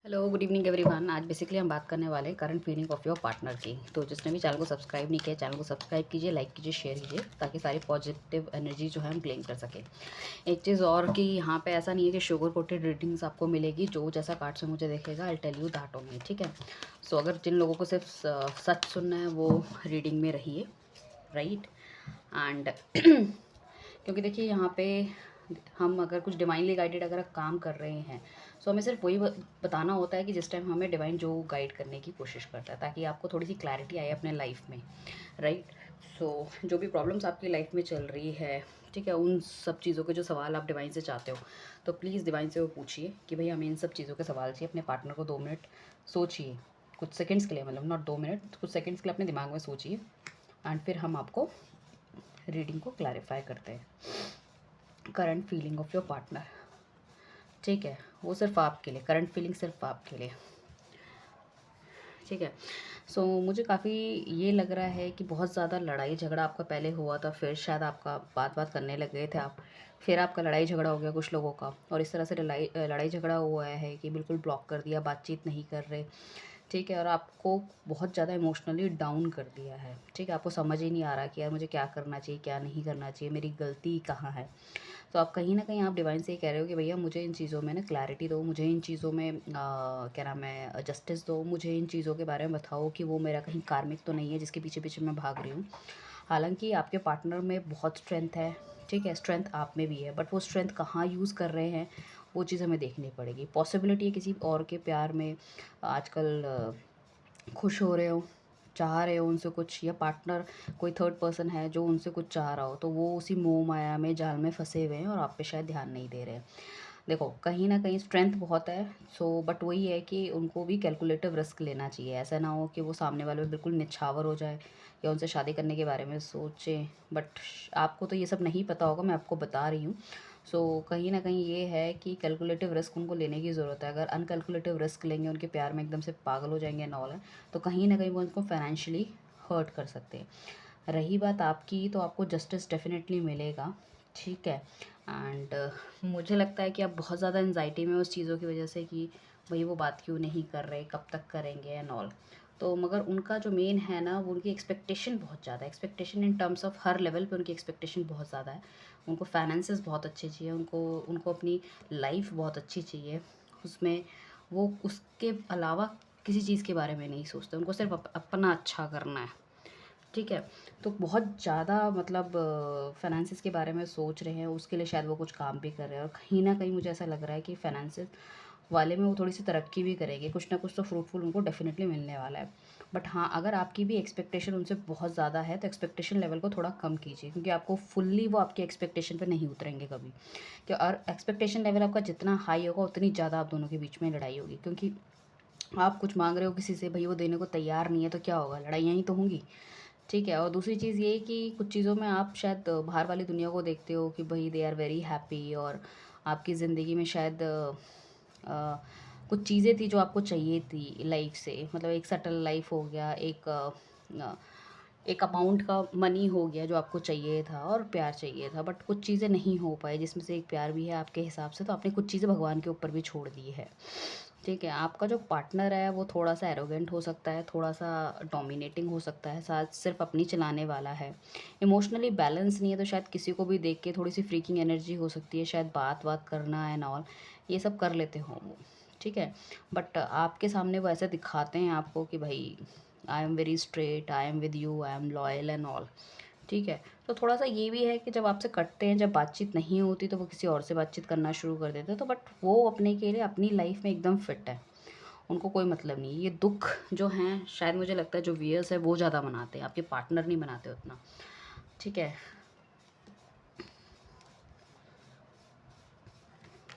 Hello good evening everyone. आज basically हम बात करने वाले हैं current feeling of your partner की। तो जिसने भी चैनल को सब्सक्राइब नहीं किया, चैनल को सब्सक्राइब कीजिए, लाइक कीजिए, शेयर कीजिए, ताकि सारी पॉजिटिव एनर्जी जो है हम क्लेम कर सकें। एक चीज़ और कि यहाँ पे ऐसा नहीं है कि शुगर कोटेड रीडिंग्स आपको मिलेगी। जो जैसा कार्ड से मुझे देखेगा I tell you that only, ठीक है। सो अगर जिन लोगों को सिर्फ सच सुनना है वो रीडिंग में रहिए, राइट। एंड क्योंकि देखिए यहाँ पे हम अगर कुछ डिवाइनली गाइडेड अगर काम कर रहे हैं, सो हमें सिर्फ वही बताना होता है कि जिस टाइम हमें डिवाइन जो गाइड करने की कोशिश करता है, ताकि आपको थोड़ी सी क्लैरिटी आए अपने लाइफ में, राइट। सो जो भी प्रॉब्लम्स आपकी लाइफ में चल रही है, ठीक है, उन सब चीज़ों के जो सवाल आप डिवाइन से चाहते हो, तो प्लीज़ डिवाइन से वो पूछिए कि भाई हमें इन सब चीज़ों के सवाल चाहिए। अपने पार्टनर को 2 मिनट सोचिए, कुछ सेकंड्स के लिए, मतलब नॉट 2 मिनट, कुछ सेकंड्स के लिए अपने दिमाग में सोचिए, एंड फिर हम आपको रीडिंग को क्लैरिफाई करते हैं। Current feeling of your partner, ठीक है, वो सिर्फ आपके लिए, करंट फीलिंग सिर्फ आपके लिए, ठीक है। सो मुझे काफ़ी ये लग रहा है कि बहुत ज़्यादा लड़ाई झगड़ा आपका पहले हुआ था, फिर शायद आपका बात बात करने लग गए थे आप, फिर आपका लड़ाई झगड़ा हो गया कुछ लोगों का, और इस तरह से लड़ाई लड़ाई झगड़ा हुआ है कि बिल्कुल ब्लॉक कर दिया, बातचीत नहीं कर रहे, ठीक है, और आपको बहुत ज़्यादा इमोशनली डाउन कर दिया है, ठीक है। आपको समझ ही नहीं आ रहा कि यार मुझे क्या करना चाहिए, क्या नहीं करना चाहिए, मेरी गलती कहाँ है। तो आप कहीं न कहीं आप डिवाइन से ये कह रहे हो कि भैया मुझे इन चीज़ों में ना क्लैरिटी दो, मुझे इन चीज़ों में क्या नाम है, जस्टिस दो, मुझे इन चीज़ों के बारे में बताओ कि वो मेरा कहीं कार्मिक तो नहीं है जिसके पीछे-पीछे मैं भाग रही हूँ। हालाँकि आपके पार्टनर में बहुत स्ट्रेंथ है, ठीक है, स्ट्रेंथ आप में भी है, बट वो स्ट्रेंथ कहाँ यूज़ कर रहे हैं, वो चीज़ हमें देखनी पड़ेगी। पॉसिबिलिटी है किसी और के प्यार में आजकल खुश हो रहे हो, चाह रहे हो उनसे कुछ, या पार्टनर कोई थर्ड पर्सन है जो उनसे कुछ चाह रहा हो, तो वो उसी मोह माया में, जाल में फँसे हुए हैं और आप पे शायद ध्यान नहीं दे रहे हैं। देखो कहीं न कहीं स्ट्रेंथ बहुत है, सो बट वही है कि उनको भी कैलकुलेटिव रिस्क लेना चाहिए। ऐसा ना हो कि वो सामने वाले पे बिल्कुल निछावर हो जाए या उनसे शादी करने के बारे में सोचें। बट आपको तो ये सब नहीं पता होगा, मैं आपको बता रही हूँ। सो कहीं न कहीं ये है कि कैलकुलेटिव रिस्क उनको लेने की ज़रूरत है। अगर अनकैलकुलेटिव रिस्क लेंगे, उनके प्यार में एकदम से पागल हो जाएँगे एंड ऑल, तो कहीं न कहीं वो उनको फाइनेंशियली हर्ट कर सकते हैं। रही बात आपकी, तो आपको जस्टिस डेफ़िनेटली मिलेगा, ठीक है। एंड मुझे लगता है कि आप बहुत ज़्यादा एंग्ज़ायटी में हो उस चीज़ों की वज़ह से कि भई वो बात क्यों नहीं कर रहे, कब तक करेंगे एंड ऑल। तो मगर उनका जो मेन है ना, वो उनकी एक्सपेक्टेशन बहुत ज़्यादा है। Expectation in terms of her level पे उनकी एक्सपेक्टेशन बहुत ज़्यादा है। उनको फाइनेंसेस बहुत अच्छे चाहिए, उनको उनको अपनी लाइफ़ बहुत अच्छी चाहिए। उसमें वो उसके अलावा किसी चीज़ के बारे में नहीं सोचते, उनको सिर्फ़ अपना अच्छा करना है। ठीक है, तो बहुत ज़्यादा मतलब फाइनेंसेस के बारे में सोच रहे हैं, उसके लिए शायद वो कुछ काम भी कर रहे हैं, और कहीं न कहीं मुझे ऐसा लग रहा है कि फाइनेंसेस वाले में वो थोड़ी-सी तरक्की भी करेंगे, कुछ ना कुछ तो फ्रूटफुल उनको डेफ़िनेटली मिलने वाला है। बट हाँ, अगर आपकी भी एक्सपेक्टेशन उनसे बहुत ज़्यादा है, तो एक्सपेक्टेशन लेवल को थोड़ा कम कीजिए, क्योंकि आपको फुल्ली वो आपकी एक्सपेक्टेशन पे नहीं उतरेंगे कभी। कि और एक्सपेक्टेशन लेवल आपका जितना हाई होगा, उतनी ज़्यादा आप दोनों के बीच में लड़ाई होगी, क्योंकि आप कुछ माँग रहे हो किसी से, भई वो देने को तैयार नहीं है, तो क्या होगा? लड़ाइयाँ ही तो होंगी। ठीक है, और दूसरी चीज़ ये कि कुछ चीज़ों में आप शायद बाहर वाली दुनिया को देखते हो कि भई दे आर वेरी हैप्पी, और आपकी ज़िंदगी में शायद अ, कुछ चीज़ें थी जो आपको चाहिए थी लाइफ से, मतलब एक सेटल लाइफ हो गया, एक अमाउंट का मनी हो गया जो आपको चाहिए था, और प्यार चाहिए था, बट कुछ चीज़ें नहीं हो पाई, जिसमें से एक प्यार भी है आपके हिसाब से, तो आपने कुछ चीज़ें भगवान के ऊपर भी छोड़ दी है। ठीक है, आपका जो पार्टनर है वो थोड़ा-सा एरोगेंट हो सकता है, थोड़ा-सा डोमिनेटिंग हो सकता है, साथ सिर्फ़ अपनी चलाने वाला है। इमोशनली बैलेंस नहीं है, तो शायद किसी को भी देख के थोड़ी-सी फ्रीकिंग एनर्जी हो सकती है, शायद बात-वात करना एंड ऑल, ये सब कर लेते हों वो, ठीक है। बट आपके सामने वो ऐसे दिखाते हैं आपको कि भई I am very straight, I am with you, I am loyal and all, ठीक है। तो थोड़ा-सा ये भी है कि जब आपसे कटते हैं, जब बातचीत नहीं होती, तो वो किसी और से बातचीत करना शुरू कर देते हैं, तो बट वो अपने के लिए अपनी लाइफ़ में एकदम फिट है। उनको कोई मतलब नहीं है। ये दुःख जो हैं, शायद मुझे लगता है जो व्यूअर्स है वो ज़्यादा मनाते हैं, आपके पार्टनर नहीं मनाते उतना, ठीक है।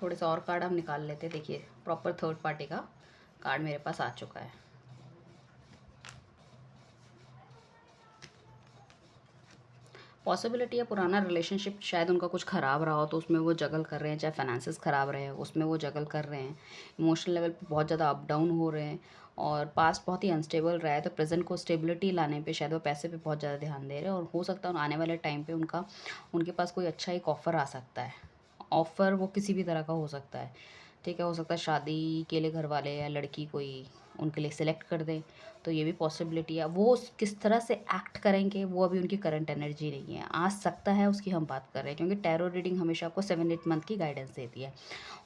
थोड़े से और कार्ड हम निकाल लेते हैं। देखिए प्रॉपर थर्ड पार्टी का कार्ड मेरे पास आ चुका है। पॉसिबिलिटी है पुराना रिलेशनशिप शायद उनका कुछ ख़राब रहा हो, तो उसमें वो जगल कर रहे हैं, चाहे फाइनेंसेस ख़राब रहे हैं उसमें वो जगल कर रहे हैं, इमोशनल लेवल पे बहुत ज़्यादा अप डाउन हो रहे हैं, और पास्ट बहुत ही अनस्टेबल रहा है, तो प्रेजेंट को स्टेबिलिटी लाने पे शायद वो पैसे पे बहुत ज़्यादा ध्यान दे रहे हैं, और हो सकता है आने वाले टाइम पे उनके पास कोई अच्छा एक ऑफ़र आ सकता है। ऑफ़र वो किसी भी तरह का हो सकता है, ठीक है। हो सकता है शादी के लिए घर वाले या लड़की कोई उनके लिए सिलेक्ट कर दें, तो ये भी पॉसिबिलिटी है। वो किस तरह से एक्ट करेंगे वो अभी उनकी करंट एनर्जी नहीं है। आ सकता है उसकी हम बात कर रहे हैं, क्योंकि टैरो रीडिंग हमेशा आपको 7-8 मंथ की गाइडेंस देती है।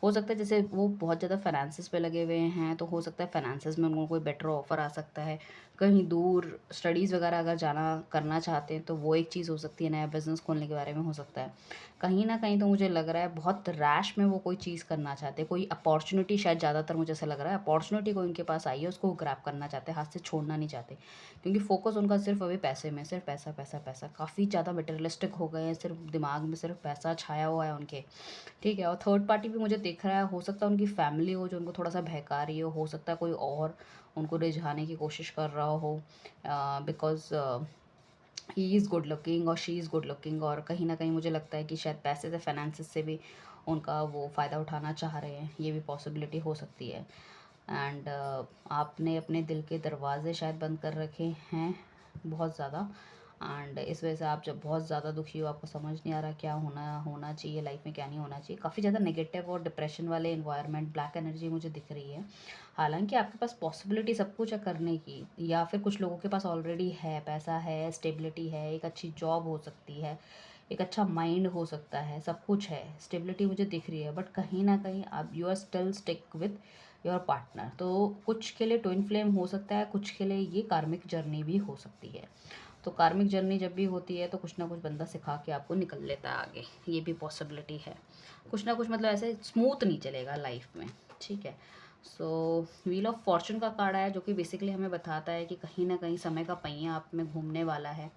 हो सकता है जैसे वो बहुत ज़्यादा फाइनेंसिस पे लगे हुए हैं, तो हो सकता है फाइनेंसिस में उनको कोई बेटर ऑफर आ सकता है। कहीं दूर स्टडीज़ वगैरह अगर जाना करना चाहते हैं तो वो एक चीज़ हो सकती है, नया बिज़नेस खोलने के बारे में हो सकता है। कहीं न कहीं तो मुझे लग रहा है बहुत रैश में वो कोई चीज़ करना चाहते हैं, कोई अपॉर्च्युनिटी, शायद ज़्यादातर मुझे ऐसा लग रहा है अपॉर्च्युनिटी कोई उनके पास आई है, उसको ग्रैब करना चाहते हैं, हाथ से छोड़ना नहीं चाहते। क्योंकि फ़ोकस उनका सिर्फ़ अभी पैसे में, सिर्फ़ पैसा, पैसा, पैसा, काफ़ी ज़्यादा मटेरियलिस्टिक हो गए हैं, सिर्फ़ दिमाग में सिर्फ़ पैसा छाया हुआ है उनके। ठीक है। और थर्ड पार्टी भी मुझे दिख रहा है, हो सकता है उनकी फैमिली हो जो उनको थोड़ा-सा बहका रही हो सकता है कोई और उनको रिझाने की कोशिश कर रहा हो, because he is good looking और शी इज़ गुड लुकिंग, और कहीं न कहीं मुझे लगता है कि शायद पैसे से, फाइनेंसेस से भी उनका वो फ़ायदा उठाना चाह रहे हैं, ये भी पॉसिबिलिटी हो सकती है। एंड आपने अपने दिल के दरवाज़े शायद बंद कर रखे हैं बहुत ज़्यादा, एंड इस वजह से आप जब बहुत ज़्यादा दुखी हो, आपको समझ नहीं आ रहा क्या होना होना चाहिए लाइफ में, क्या नहीं होना चाहिए। काफ़ी ज़्यादा नेगेटिव और डिप्रेशन वाले इन्वायरमेंट, ब्लैक एनर्जी मुझे दिख रही है। हालाँकि आपके पास पॉसिबिलिटी सब कुछ है करने की, या फिर कुछ लोगों के पास ऑलरेडी है, पैसा है, स्टेबिलिटी है, एक अच्छी जॉब हो सकती है, एक अच्छा माइंड हो सकता है, सब कुछ है, स्टेबिलिटी मुझे दिख रही है। बट कहीं न कहीं आप you are still stick with your partner. तो कुछ के लिए ट्विन फ्लेम हो सकता है, कुछ के लिए ये कार्मिक जर्नी भी हो सकती है। तो कार्मिक जर्नी जब भी होती है तो कुछ ना कुछ बंदा सिखा के आपको निकल लेता है आगे, ये भी पॉसिबिलिटी है। कुछ ना कुछ मतलब ऐसे स्मूथ नहीं चलेगा लाइफ में, ठीक है। सो व्हील ऑफ फॉर्चून का कार्ड है, जो कि बेसिकली हमें बताता है कि कहीं ना कहीं समय का पहिया आप में घूमने वाला है।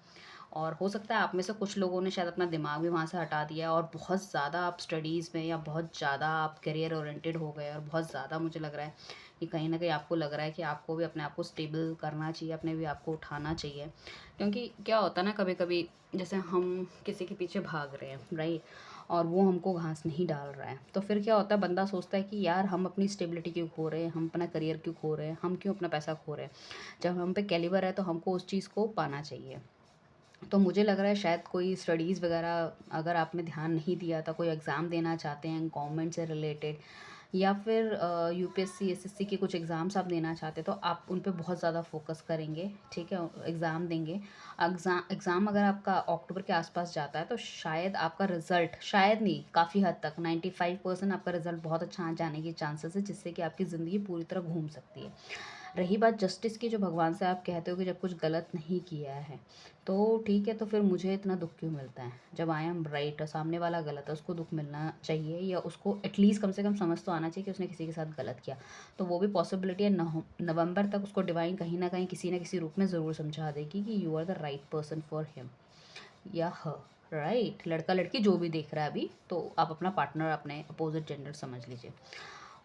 और हो सकता है आप में से कुछ लोगों ने शायद अपना दिमाग भी वहाँ से हटा दिया और बहुत ज़्यादा आप स्टडीज़ में, या बहुत ज़्यादा आप करियर ओरिएंटेड हो गए, और बहुत ज़्यादा मुझे लग रहा है कि कहीं न कहीं आपको लग रहा है कि आपको भी अपने आप को स्टेबल करना चाहिए, अपने भी आपको उठाना चाहिए। क्योंकि क्या होता है ना, कभी-कभी जैसे हम किसी के पीछे भाग रहे हैं, राइट? और वो हमको घास नहीं डाल रहा है, तो फिर क्या होता है, बंदा सोचता है कि यार हम अपनी स्टेबिलिटी क्यों खो रहे हैं, हम अपना करियर क्यों खो रहे हैं, हम क्यों अपना पैसा खो रहे हैं? जब हम पे कैलिबर है तो हमको उस चीज़ को पाना चाहिए। तो मुझे लग रहा है शायद कोई स्टडीज़ वगैरह अगर आपने ध्यान नहीं दिया था, कोई एग्ज़ाम देना चाहते हैं गवर्नमेंट से रिलेटेड, या फिर यूपीएससी, एसएससी के कुछ एग्ज़ाम्स आप देना चाहते हैं, तो आप उन पे बहुत ज़्यादा फोकस करेंगे, ठीक है? एग्ज़ाम देंगे। एग्ज़ाम अगर आपका अक्टूबर के आसपास जाता है तो शायद आपका रिज़ल्ट, शायद नहीं, काफ़ी हद तक 95% आपका रिज़ल्ट बहुत अच्छा आ जाने के चांसेस है, जिससे कि आपकी ज़िंदगी पूरी तरह घूम सकती है। रही बात जस्टिस की, जो भगवान से आप कहते हो कि जब कुछ गलत नहीं किया है तो ठीक है, तो फिर मुझे इतना दुख क्यों मिलता है? जब आई एम राइट और सामने वाला गलत है, उसको दुख मिलना चाहिए, या उसको एटलीस्ट कम से कम समझ तो आना चाहिए कि उसने किसी के साथ गलत किया। तो वो भी पॉसिबिलिटी है, नवंबर तक उसको डिवाइन कहीं न कहीं किसी न किसी रूप में ज़रूर समझा देगी कि you are the right person for him या हर, राइट? लड़का-लड़की जो भी देख रहा है अभी, तो आप अपना पार्टनर, अपने अपोज़िट जेंडर समझ लीजिए।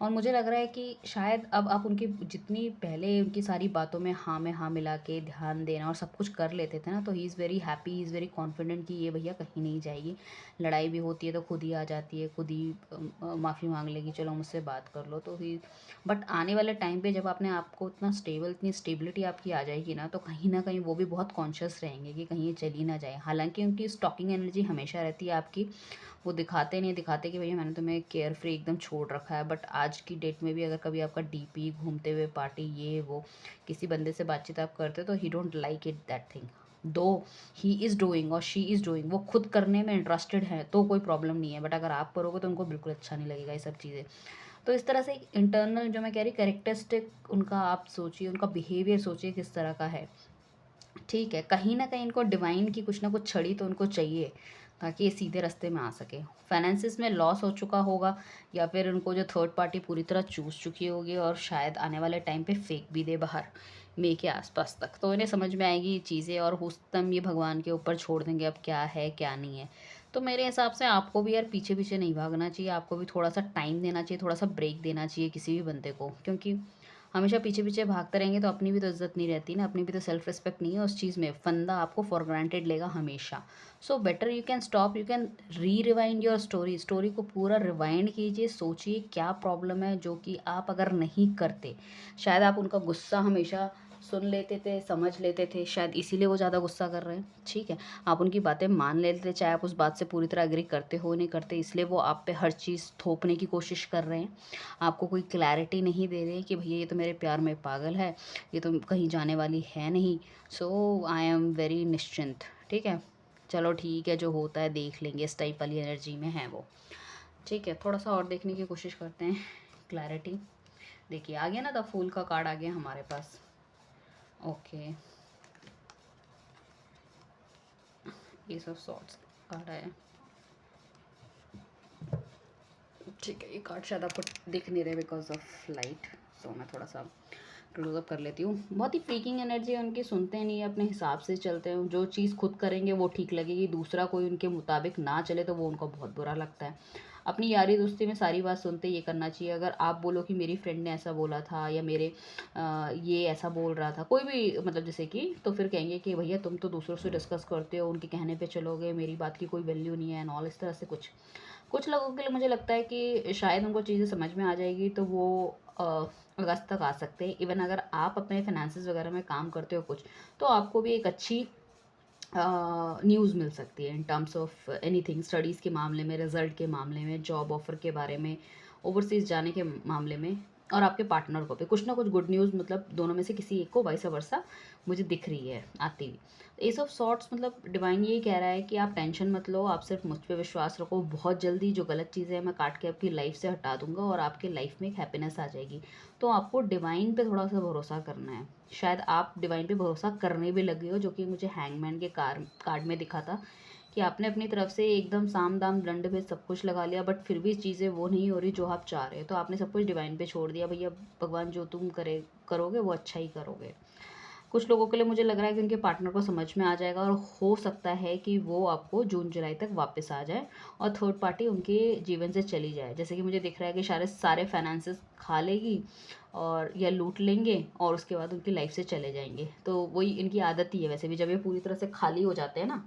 और मुझे लग रहा है कि शायद अब आप उनकी जितनी पहले उनकी सारी बातों में हाँ मिला के ध्यान देना और सब कुछ कर लेते थे ना, तो he is very happy, he is very confident कि ये भैया कहीं नहीं जाएगी। लड़ाई भी होती है तो खुद ही आ जाती है, खुद ही माफ़ी मांग लेगी, चलो मुझसे बात कर लो, तो ही। बट आने वाले टाइम पे जब अपने आप को इतना स्टेबल, इतनी स्टेबिलिटी आपकी आ जाएगी ना, तो कहीं ना कहीं वो भी बहुत कॉन्शियस रहेंगे कि कहीं ये चली ना जाए। हालांकि उनकी स्टॉकिंग एनर्जी हमेशा रहती है आपकी, वो दिखाते नहीं दिखाते कि भैया मैंने तुम्हें केयर फ्री एकदम छोड़ रखा है, बट आज की डेट में भी अगर कभी आपका डीपी, घूमते हुए पार्टी, ये वो किसी बंदे से बातचीत आप करते हो, तो ही don't like it that thing, दो ही इज़ डूइंग और शी इज़ डूइंग, वो खुद करने में इंटरेस्टेड है तो कोई प्रॉब्लम नहीं है, बट अगर आप करोगे तो उनको बिल्कुल अच्छा नहीं लगेगा ये सब चीज़ें। तो इस तरह से इंटरनल जो मैं कह रही कैरेक्टरिस्टिक उनका आप सोचिए, उनका बिहेवियर सोचिए किस तरह का है, ठीक है। कहीं न कहीं इनको डिवाइन की कुछ ना कुछ छड़ी तो उनको चाहिए, ताकि ये सीधे रास्ते में आ सकें। फाइनेंसिस में लॉस हो चुका होगा, या फिर उनको जो थर्ड पार्टी पूरी तरह चूस चुकी होगी, और शायद आने वाले टाइम पे फेंक भी दे बाहर, मई के आसपास तक। तो इन्हें समझ में आएगी ये चीज़ें, और उस ये भगवान के ऊपर छोड़ देंगे अब क्या है, क्या नहीं है। तो मेरे हिसाब से आपको भी यार पीछे-पीछे नहीं भागना चाहिए, आपको भी थोड़ा-सा टाइम देना चाहिए, थोड़ा-सा ब्रेक देना चाहिए किसी भी बंदे को। क्योंकि हमेशा पीछे-पीछे भागते रहेंगे तो अपनी भी तो इज़्ज़त नहीं रहती ना, अपनी भी तो सेल्फ रिस्पेक्ट नहीं है उस चीज़ में, फंदा आपको फॉर ग्रांटेड लेगा हमेशा। So better you can stop, you can rewind your story, story को पूरा रिवाइंड कीजिए, सोचिए क्या प्रॉब्लम है जो कि आप अगर नहीं करते, शायद आप उनका गुस्सा हमेशा सुन लेते थे, समझ लेते थे, शायद इसीलिए वो ज़्यादा गुस्सा कर रहे हैं, ठीक है। आप उनकी बातें मान लेते थे, चाहे आप उस बात से पूरी तरह एग्री करते हो नहीं करते, इसलिए वो आप पे हर चीज़ थोपने की कोशिश कर रहे हैं। आपको कोई क्लैरिटी नहीं दे रहे हैं कि भैया ये तो मेरे प्यार में पागल है, ये तो कहीं जाने वाली है नहीं। सो आई एम वेरी निश्चिंत, ठीक है। चलो ठीक है, जो होता है देख लेंगे, इस टाइप वाली एनर्जी में है वो, ठीक है। थोड़ा सा और देखने की कोशिश करते हैं क्लैरिटी। देखिए आ गया ना, द फूल का कार्ड आ गया हमारे पास। Okay, ace of sorts card आया, ठीक है। ये कार्ड शायद आपको दिख नहीं रहे बिकॉज ऑफ लाइट, सो मैं थोड़ा सा क्लोजअप कर लेती हूँ। बहुत ही फ्रीकिंग एनर्जी है उनकी, सुनते नहीं है, अपने हिसाब से चलते हैं। जो चीज़ खुद करेंगे वो ठीक लगेगी, दूसरा कोई उनके मुताबिक ना चले तो वो उनको बहुत बुरा लगता है। अपनी यारी दोस्ती में सारी बात सुनते ये करना चाहिए। अगर आप बोलो कि मेरी फ्रेंड ने ऐसा बोला था या मेरे ये ऐसा बोल रहा था, कोई भी मतलब जैसे कि, तो फिर कहेंगे कि भैया तुम तो दूसरों से डिस्कस करते हो, उनके कहने पे चलोगे, मेरी बात की कोई वैल्यू नहीं है एंड ऑल, इस तरह से कुछ। कुछ लोगों के लिए मुझे लगता है कि शायद उनको चीज़ें समझ में आ जाएगी तो वो अगस्त तक आ सकते हैं। इवन अगर आप अपने फाइनेंसेस वगैरह में काम करते हो कुछ, तो आपको भी एक अच्छी न्यूज़ मिल सकती है in terms of anything, studies के मामले में, रिजल्ट के मामले में, जॉब ऑफर के बारे में, ओवरसीज़ जाने के मामले में, और आपके पार्टनर को भी कुछ ना कुछ गुड न्यूज़, मतलब दोनों में से किसी एक को वाइस वर्सा मुझे दिख रही है आती हुई। एस ऑफ सॉर्ट्स मतलब डिवाइन यही कह रहा है कि आप टेंशन मत लो, आप सिर्फ मुझ पे विश्वास रखो। बहुत जल्दी जो गलत चीज़ें हैं मैं काट के आपकी लाइफ से हटा दूंगा और आपके लाइफ में एक हैप्पीनेस आ जाएगी। तो आपको डिवाइन पे थोड़ा सा भरोसा करना है। शायद आप डिवाइन पे भरोसा करने भी लगे हो, जो कि मुझे हैंगमैन के कार्ड में दिखा था कि आपने अपनी तरफ से एकदम साम दाम दंड पे सब कुछ लगा लिया, बट फिर भी चीज़ें वो नहीं हो रही जो आप चाह रहे हो। तो आपने सब कुछ डिवाइन पे छोड़ दिया, भैया भगवान जो तुम करोगे वो अच्छा ही करोगे। कुछ लोगों के लिए मुझे लग रहा है कि उनके पार्टनर को समझ में आ जाएगा और हो सकता है कि वो आपको जून जुलाई तक वापस आ जाए और थर्ड पार्टी उनके जीवन से चली जाए। जैसे कि मुझे दिख रहा है कि शायद सारे फाइनेंसेस खा लेगी और या लूट लेंगे और उसके बाद उनकी लाइफ से चले जाएंगे। तो वही इनकी आदत ही है वैसे भी, जब ये पूरी तरह से खाली हो जाते हैं ना,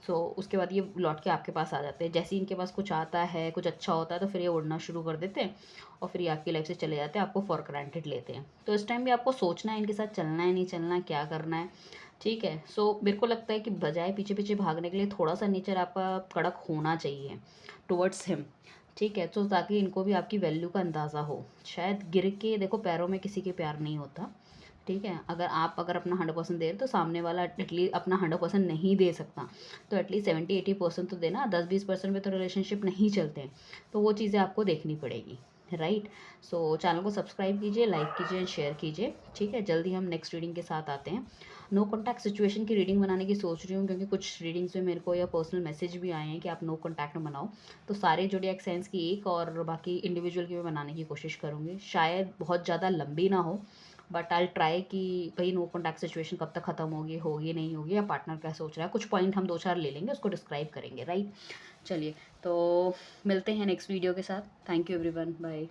सो उसके बाद ये लौट के आपके पास आ जाते हैं। जैसे ही इनके पास कुछ आता है, कुछ अच्छा होता है, तो फिर ये उड़ना शुरू कर देते हैं और फिर ये आपकी लाइफ से चले जाते हैं, आपको फॉर ग्रांटेड लेते हैं। तो इस टाइम भी आपको सोचना है इनके साथ चलना है नहीं चलना, क्या करना है, ठीक है। सो मेरे को लगता है कि बजाय पीछे पीछे भागने के लिए थोड़ा सा नेचर आपका कड़क होना चाहिए टुवर्ड्स हिम, ठीक है। तो ताकि इनको भी आपकी वैल्यू का अंदाज़ा हो। शायद गिर के देखो, पैरों में किसी के प्यार नहीं होता, ठीक है। अगर अपना 100% दे रहे तो सामने वाला एटलीस्ट अपना 100% नहीं दे सकता, तो एटलीस्ट 70-80% तो देना। 10-20% में तो रिलेशनशिप नहीं चलते हैं, तो वो चीज़ें आपको देखनी पड़ेगी, राइट। सो चैनल को सब्सक्राइब कीजिए, लाइक कीजिए, शेयर कीजिए, ठीक है। जल्दी हम नेक्स्ट रीडिंग के साथ आते हैं। नो कॉन्टैक्ट सिचुएशन की रीडिंग बनाने की सोच रही हूँ, क्योंकि कुछ रीडिंग्स में मेरे को या पर्सनल मैसेज भी आए हैं कि आप नो कॉन्टैक्ट में बनाओ। तो सारे जोडिएक साइंस की एक और बाकी इंडिविजुअल की मैं बनाने की कोशिश करूँगी। शायद बहुत ज़्यादा लंबी ना हो, बट आई ट्राई कि भाई नो कॉन्टैक्ट सिचुएशन कब तक ख़त्म होगी नहीं होगी, या पार्टनर क्या सोच रहा है, कुछ पॉइंट हम 2-4 ले लेंगे, उसको डिस्क्राइब करेंगे, राइट। चलिए, तो मिलते हैं नेक्स्ट वीडियो के साथ। Thank you everyone, bye.